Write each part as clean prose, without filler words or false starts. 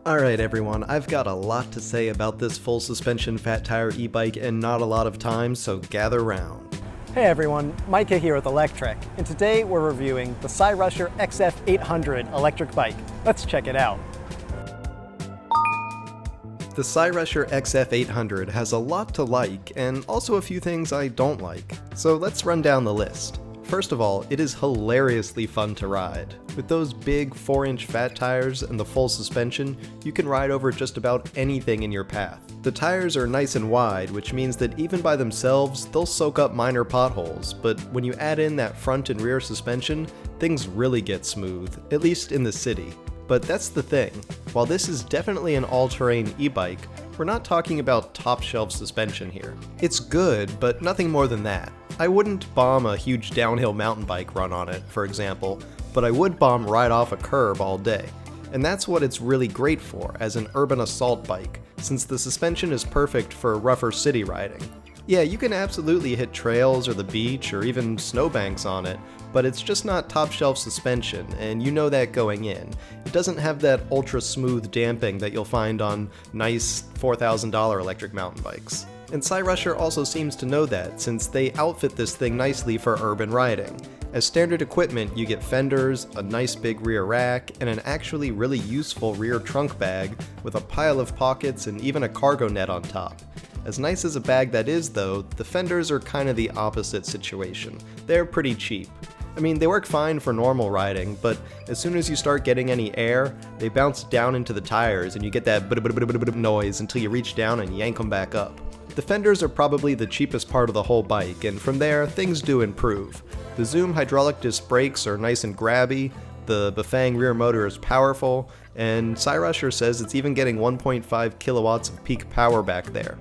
Alright everyone, I've got a lot to say about this full suspension fat tire e-bike and not a lot of time, so gather round. Hey everyone, Micah here with Electrek, and today we're reviewing the Cyrusher XF800 electric bike. Let's check it out. The Cyrusher XF800 has a lot to like, and also a few things I don't like, so let's run down the list. First of all, it is hilariously fun to ride. With those big 4-inch fat tires and the full suspension, you can ride over just about anything in your path. The tires are nice and wide, which means that even by themselves, they'll soak up minor potholes, but when you add in that front and rear suspension, things really get smooth, at least in the city. But that's the thing, while this is definitely an all-terrain e-bike, we're not talking about top-shelf suspension here. It's good, but nothing more than that. I wouldn't bomb a huge downhill mountain bike run on it, for example, but I would bomb right off a curb all day. And that's what it's really great for, as an urban assault bike, since the suspension is perfect for rougher city riding. Yeah, you can absolutely hit trails or the beach or even snowbanks on it, but it's just not top-shelf suspension, and you know that going in. It doesn't have that ultra-smooth damping that you'll find on nice $4,000 electric mountain bikes. And Cyrusher also seems to know that, since they outfit this thing nicely for urban riding. As standard equipment, you get fenders, a nice big rear rack, and an actually really useful rear trunk bag with a pile of pockets and even a cargo net on top. As nice as a bag that is though, the fenders are kind of the opposite situation. They're pretty cheap. I mean, they work fine for normal riding, but as soon as you start getting any air, they bounce down into the tires and you get that noise until you reach down and yank them back up. The fenders are probably the cheapest part of the whole bike, and from there, things do improve. The Zoom hydraulic disc brakes are nice and grabby, the Bafang rear motor is powerful, and Cyrusher says it's even getting 1.5 kilowatts of peak power back there.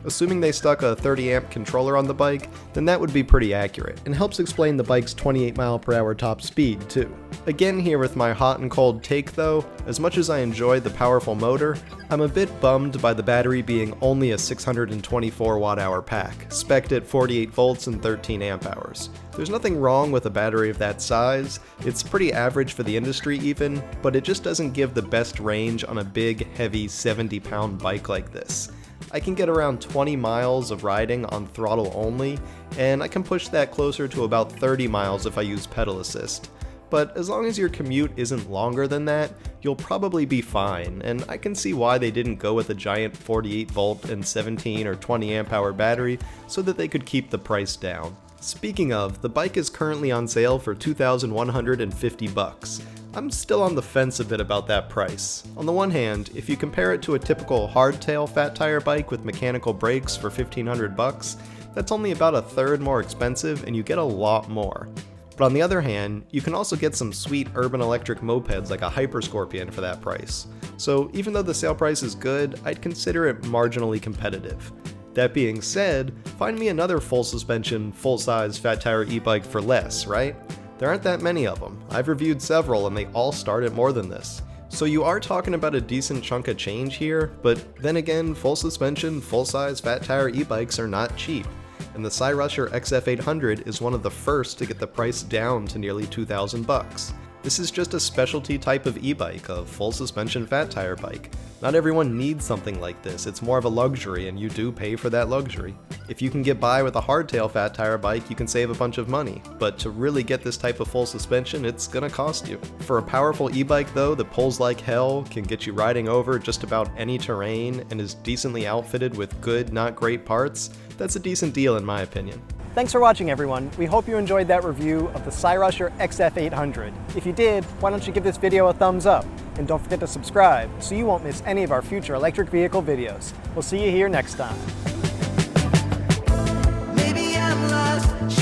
Assuming they stuck a 30 amp controller on the bike, then that would be pretty accurate, and helps explain the bike's 28 mph top speed too. Again here with my hot and cold take though, as much as I enjoy the powerful motor, I'm a bit bummed by the battery being only a 624 Wh pack, spec'd at 48 volts and 13 amp hours. There's nothing wrong with a battery of that size, it's pretty average for the industry even, but it just doesn't give the best range on a big, heavy 70-pound bike like this. I can get around 20 miles of riding on throttle only, and I can push that closer to about 30 miles if I use pedal assist. But as long as your commute isn't longer than that, you'll probably be fine, and I can see why they didn't go with a giant 48 volt and 17 or 20 amp hour battery so that they could keep the price down. Speaking of, the bike is currently on sale for $2,150. I'm still on the fence a bit about that price. On the one hand, if you compare it to a typical hardtail fat tire bike with mechanical brakes for $1,500, that's only about a third more expensive and you get a lot more. But on the other hand, you can also get some sweet urban electric mopeds like a Hyper Scorpion for that price. So even though the sale price is good, I'd consider it marginally competitive. That being said, find me another full suspension, full-size fat tire e-bike for less, right? There aren't that many of them. I've reviewed several and they all start at more than this. So you are talking about a decent chunk of change here, but then again, full suspension, full-size fat tire e-bikes are not cheap. And the Cyrusher XF800 is one of the first to get the price down to nearly $2,000. This is just a specialty type of e-bike, a full suspension fat tire bike. Not everyone needs something like this, it's more of a luxury and you do pay for that luxury. If you can get by with a hardtail fat tire bike, you can save a bunch of money, but to really get this type of full suspension, it's gonna cost you. For a powerful e-bike though, that pulls like hell, can get you riding over just about any terrain, and is decently outfitted with good, not great parts, that's a decent deal in my opinion. Thanks for watching everyone. We hope you enjoyed that review of the Cyrusher XF800. If you did, why don't you give this video a thumbs up? And don't forget to subscribe so you won't miss any of our future electric vehicle videos. We'll see you here next time. Maybe I'm lost.